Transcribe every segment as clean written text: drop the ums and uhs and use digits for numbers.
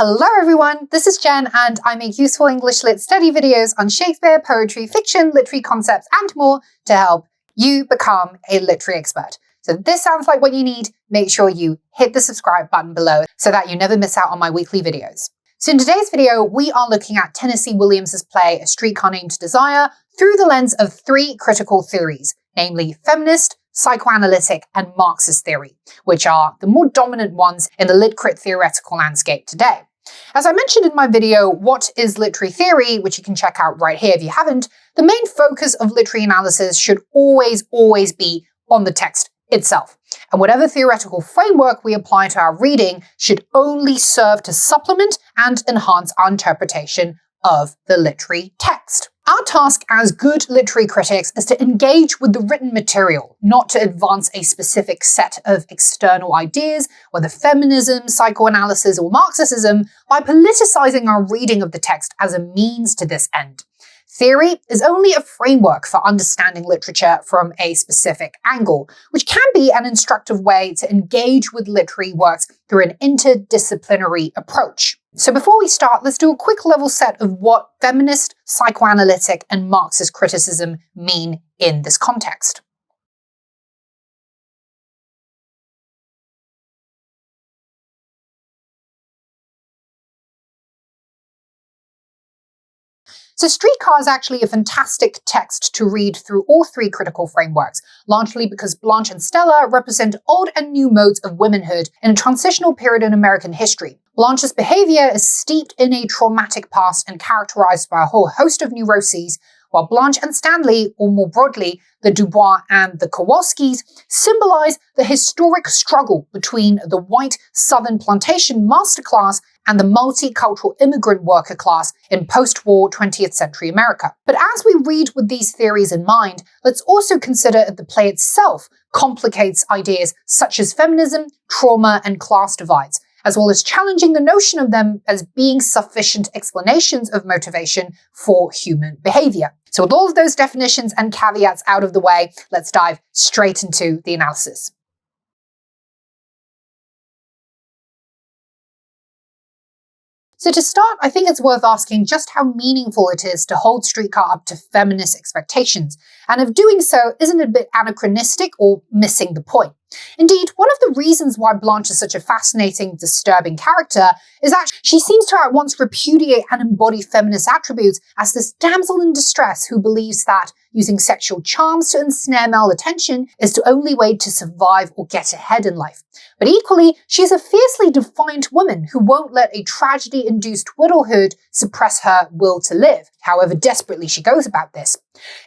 Hello everyone, this is Jen and I make useful English Lit study videos on Shakespeare, poetry, fiction, literary concepts and more to help you become a literary expert. So if this sounds like what you need, make sure you hit the subscribe button below so that you never miss out on my weekly videos. So in today's video, we are looking at Tennessee Williams's play A Streetcar Named Desire through the lens of three critical theories, namely feminist, psychoanalytic, and Marxist theory, which are the more dominant ones in the lit-crit theoretical landscape today. As I mentioned in my video, What is Literary Theory, which you can check out right here if you haven't, the main focus of literary analysis should always be on the text itself. And whatever theoretical framework we apply to our reading should only serve to supplement and enhance our interpretation of the literary text. Our task as good literary critics is to engage with the written material, not to advance a specific set of external ideas, whether feminism, psychoanalysis, or Marxism, by politicizing our reading of the text as a means to this end. Theory is only a framework for understanding literature from a specific angle, which can be an instructive way to engage with literary works through an interdisciplinary approach. So before we start, let's do a quick level set of what feminist, psychoanalytic, and Marxist criticism mean in this context. So Streetcar is actually a fantastic text to read through all three critical frameworks, largely because Blanche and Stella represent old and new modes of womanhood in a transitional period in American history. Blanche's behavior is steeped in a traumatic past and characterized by a whole host of neuroses, while Blanche and Stanley, or more broadly, the Dubois and the Kowalskis, symbolize the historic struggle between the white Southern plantation master class and the multicultural immigrant worker class in post-war 20th century America. But as we read with these theories in mind, let's also consider if the play itself complicates ideas such as feminism, trauma, and class divides, as well as challenging the notion of them as being sufficient explanations of motivation for human behavior. So with all of those definitions and caveats out of the way, let's dive straight into the analysis. So to start, I think it's worth asking just how meaningful it is to hold Streetcar up to feminist expectations, and if doing so isn't a bit anachronistic or missing the point. Indeed, one of the reasons why Blanche is such a fascinating, disturbing character is that she seems to at once repudiate and embody feminist attributes as this damsel in distress who believes that using sexual charms to ensnare male attention is the only way to survive or get ahead in life. But equally, she is a fiercely defiant woman who won't let a tragedy-induced widowhood suppress her will to live, however desperately she goes about this.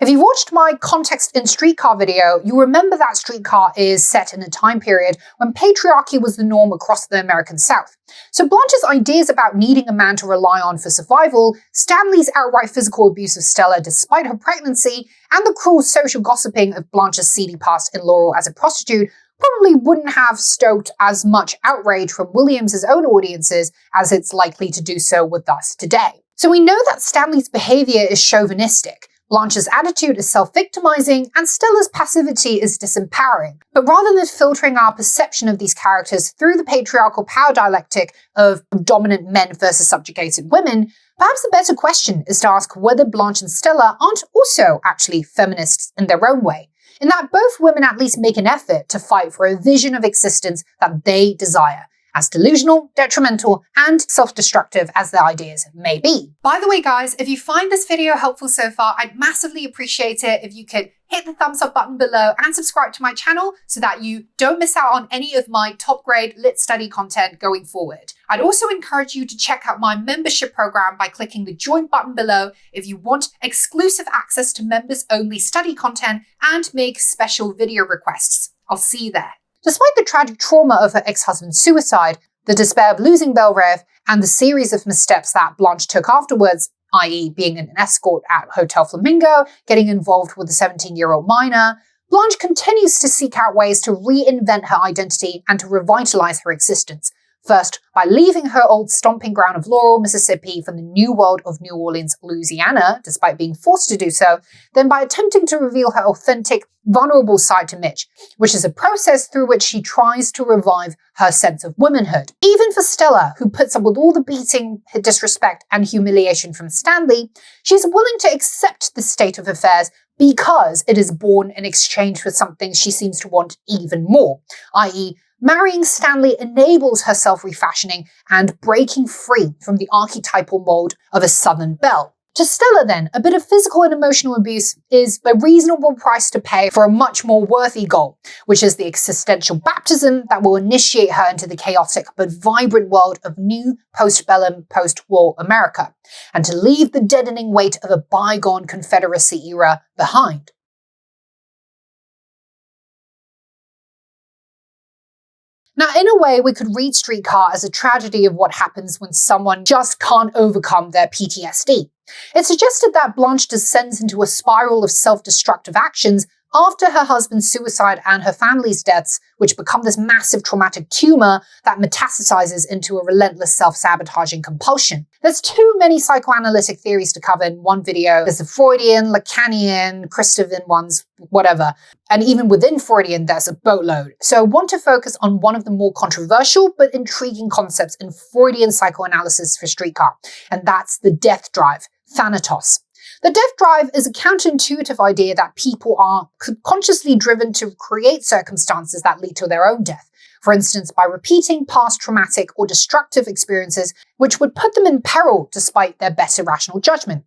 If you've watched my Context in Streetcar video, you remember that Streetcar is set in a time period when patriarchy was the norm across the American South. So Blanche's ideas about needing a man to rely on for survival, Stanley's outright physical abuse of Stella despite her pregnancy, and the cruel social gossiping of Blanche's seedy past in Laurel as a prostitute probably wouldn't have stoked as much outrage from Williams's own audiences as it's likely to do so with us today. So we know that Stanley's behavior is chauvinistic, Blanche's attitude is self-victimizing, and Stella's passivity is disempowering. But rather than filtering our perception of these characters through the patriarchal power dialectic of dominant men versus subjugated women, perhaps the better question is to ask whether Blanche and Stella aren't also actually feminists in their own way, in that both women at least make an effort to fight for a vision of existence that they desire, as delusional, detrimental, and self-destructive as their ideas may be. By the way, guys, if you find this video helpful so far, I'd massively appreciate it if you could hit the thumbs up button below and subscribe to my channel so that you don't miss out on any of my top grade lit study content going forward. I'd also encourage you to check out my membership program by clicking the join button below if you want exclusive access to members only study content and make special video requests. I'll see you there. Despite the tragic trauma of her ex-husband's suicide, the despair of losing Belrive, and the series of missteps that Blanche took afterwards, i.e. being an escort at Hotel Flamingo, getting involved with a 17-year-old minor, Blanche continues to seek out ways to reinvent her identity and to revitalize her existence, First, by leaving her old stomping ground of Laurel, Mississippi for the new world of New Orleans, Louisiana, despite being forced to do so, then by attempting to reveal her authentic, vulnerable side to Mitch, which is a process through which she tries to revive her sense of womanhood. Even for Stella, who puts up with all the beating, disrespect, and humiliation from Stanley, she's willing to accept this state of affairs because it is born in exchange for something she seems to want even more, i.e., marrying Stanley enables her self-refashioning and breaking free from the archetypal mold of a Southern belle. To Stella, then, a bit of physical and emotional abuse is a reasonable price to pay for a much more worthy goal, which is the existential baptism that will initiate her into the chaotic but vibrant world of new post-bellum, post-war America, and to leave the deadening weight of a bygone Confederacy era behind. Now, in a way, we could read Streetcar as a tragedy of what happens when someone just can't overcome their PTSD. It suggested that Blanche descends into a spiral of self-destructive actions after her husband's suicide and her family's deaths, which become this massive traumatic tumor that metastasizes into a relentless self-sabotaging compulsion. There's too many psychoanalytic theories to cover in one video. There's the Freudian, Lacanian, Christovan ones, whatever. And even within Freudian, there's a boatload. So I want to focus on one of the more controversial but intriguing concepts in Freudian psychoanalysis for Streetcar, and that's the death drive, thanatos. The death drive is a counterintuitive idea that people are consciously driven to create circumstances that lead to their own death, for instance, by repeating past traumatic or destructive experiences which would put them in peril despite their better rational judgment.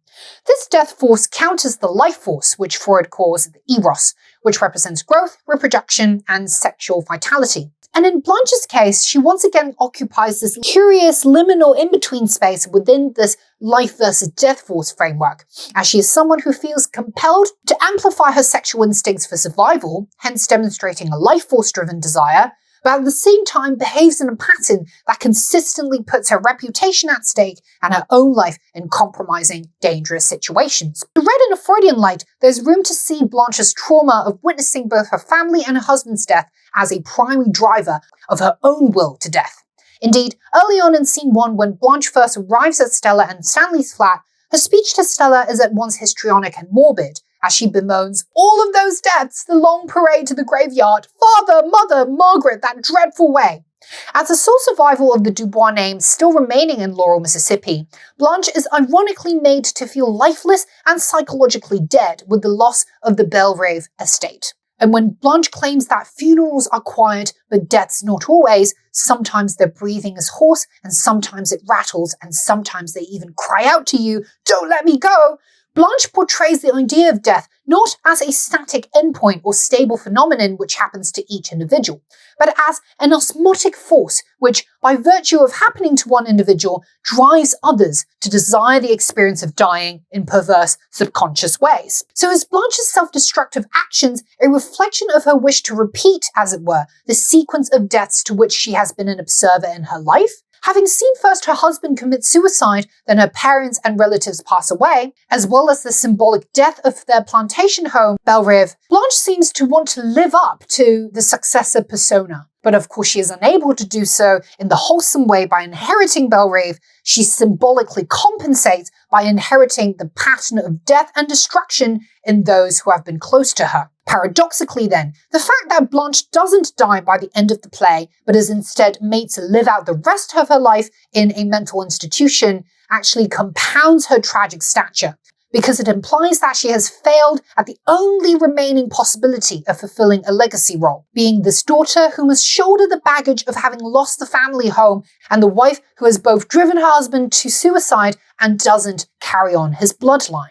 This death force counters the life force, which Freud calls the eros, which represents growth, reproduction, and sexual vitality. And in Blanche's case, she once again occupies this curious liminal in-between space within this life versus death force framework, as she is someone who feels compelled to amplify her sexual instincts for survival, hence demonstrating a life force-driven desire, but at the same time behaves in a pattern that consistently puts her reputation at stake and her own life in compromising, dangerous situations. Read in a Freudian light, there's room to see Blanche's trauma of witnessing both her family and her husband's death as a primary driver of her own will to death. Indeed, early on in scene 1, when Blanche first arrives at Stella and Stanley's flat, her speech to Stella is at once histrionic and morbid, as she bemoans all of those deaths, the long parade to the graveyard, father, mother, Margaret, that dreadful way. As the sole survival of the Dubois name still remaining in Laurel, Mississippi, Blanche is ironically made to feel lifeless and psychologically dead with the loss of the Belrive estate. And when Blanche claims that funerals are quiet, but deaths not always, sometimes their breathing is hoarse, and sometimes it rattles, and sometimes they even cry out to you, "Don't let me go!" Blanche portrays the idea of death not as a static endpoint or stable phenomenon which happens to each individual, but as an osmotic force which, by virtue of happening to one individual, drives others to desire the experience of dying in perverse, subconscious ways. So is Blanche's self-destructive actions a reflection of her wish to repeat, as it were, the sequence of deaths to which she has been an observer in her life? Having seen first her husband commit suicide, then her parents and relatives pass away, as well as the symbolic death of their plantation home, Belrive, Blanche seems to want to live up to the successor persona. But of course she is unable to do so in the wholesome way by inheriting Belrive. She symbolically compensates by inheriting the pattern of death and destruction in those who have been close to her. Paradoxically then, the fact that Blanche doesn't die by the end of the play, but is instead made to live out the rest of her life in a mental institution, actually compounds her tragic stature, because it implies that she has failed at the only remaining possibility of fulfilling a legacy role, being this daughter who must shoulder the baggage of having lost the family home, and the wife who has both driven her husband to suicide and doesn't carry on his bloodline.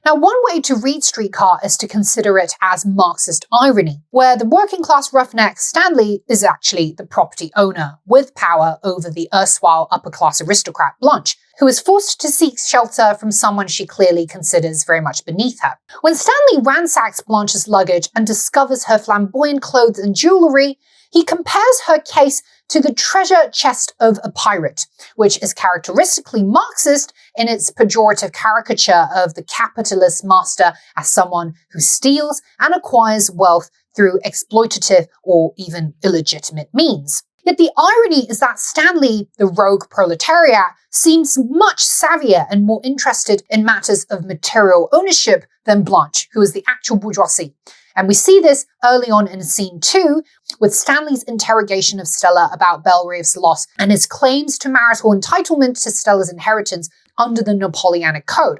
Now, one way to read Streetcar is to consider it as Marxist irony, where the working-class roughneck Stanley is actually the property owner, with power over the erstwhile upper-class aristocrat Blanche, who is forced to seek shelter from someone she clearly considers very much beneath her. When Stanley ransacks Blanche's luggage and discovers her flamboyant clothes and jewellery, he compares her case to the treasure chest of a pirate, which is characteristically Marxist in its pejorative caricature of the capitalist master as someone who steals and acquires wealth through exploitative or even illegitimate means. Yet the irony is that Stanley, the rogue proletariat, seems much savvier and more interested in matters of material ownership than Blanche, who is the actual bourgeoisie. And we see this early on in scene 2, with Stanley's interrogation of Stella about Bellerive's loss and his claims to marital entitlement to Stella's inheritance under the Napoleonic Code.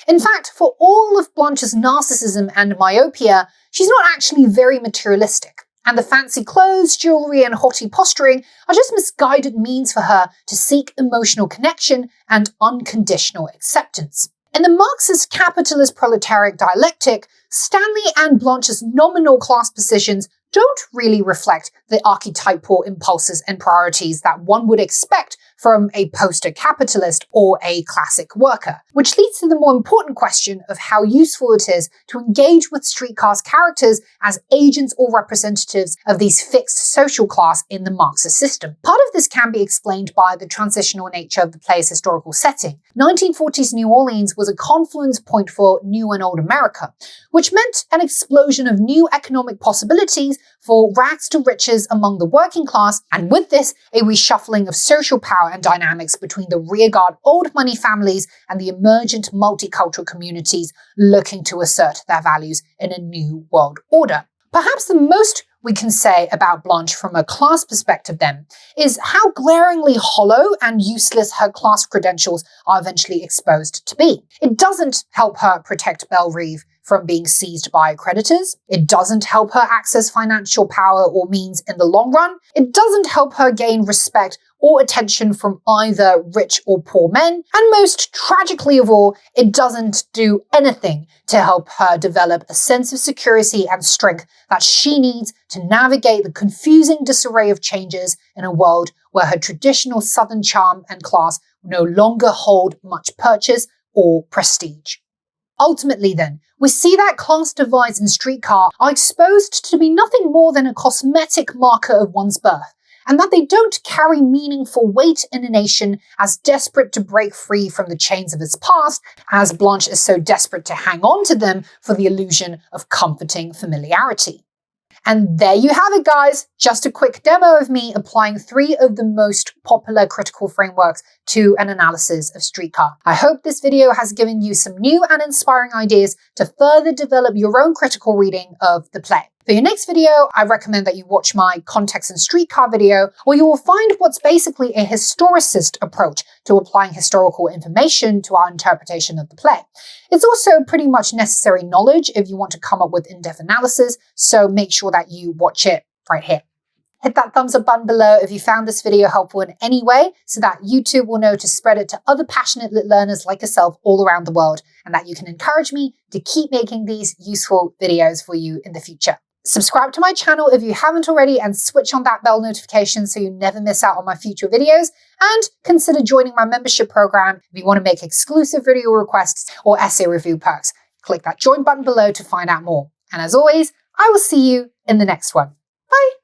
In fact, for all of Blanche's narcissism and myopia, she's not actually very materialistic. And the fancy clothes, jewelry, and haughty posturing are just misguided means for her to seek emotional connection and unconditional acceptance. In the Marxist capitalist proletariat dialectic, Stanley and Blanche's nominal class positions don't really reflect the archetypal impulses and priorities that one would expect from a poster capitalist or a classic worker, which leads to the more important question of how useful it is to engage with Streetcar's characters as agents or representatives of these fixed social class in the Marxist system. Part of this can be explained by the transitional nature of the play's historical setting. 1940s New Orleans was a confluence point for New and Old America, which meant an explosion of new economic possibilities for rags to riches among the working class, and with this, a reshuffling of social power and dynamics between the rearguard old money families and the emergent multicultural communities looking to assert their values in a new world order. Perhaps the most we can say about Blanche from a class perspective then is how glaringly hollow and useless her class credentials are eventually exposed to be. It doesn't help her protect Bellerive from being seized by creditors. It doesn't help her access financial power or means in the long run. It doesn't help her gain respect or attention from either rich or poor men. And most tragically of all, it doesn't do anything to help her develop a sense of security and strength that she needs to navigate the confusing disarray of changes in a world where her traditional Southern charm and class no longer hold much purchase or prestige. Ultimately then, we see that class divides in Streetcar are exposed to be nothing more than a cosmetic marker of one's birth, and that they don't carry meaningful weight in a nation as desperate to break free from the chains of its past as Blanche is so desperate to hang on to them for the illusion of comforting familiarity. And there you have it, guys. Just a quick demo of me applying 3 of the most popular critical frameworks to an analysis of Streetcar. I hope this video has given you some new and inspiring ideas to further develop your own critical reading of the play. For your next video, I recommend that you watch my Context in Streetcar video, where you will find what's basically a historicist approach to applying historical information to our interpretation of the play. It's also pretty much necessary knowledge if you want to come up with in-depth analysis, so make sure that you watch it right here. Hit that thumbs up button below if you found this video helpful in any way, so that YouTube will know to spread it to other passionate lit learners like yourself all around the world, and that you can encourage me to keep making these useful videos for you in the future. Subscribe to my channel if you haven't already and switch on that bell notification so you never miss out on my future videos, and consider joining my membership program if you want to make exclusive video requests or essay review perks. Click that join button below to find out more. And as always, I will see you in the next one. Bye!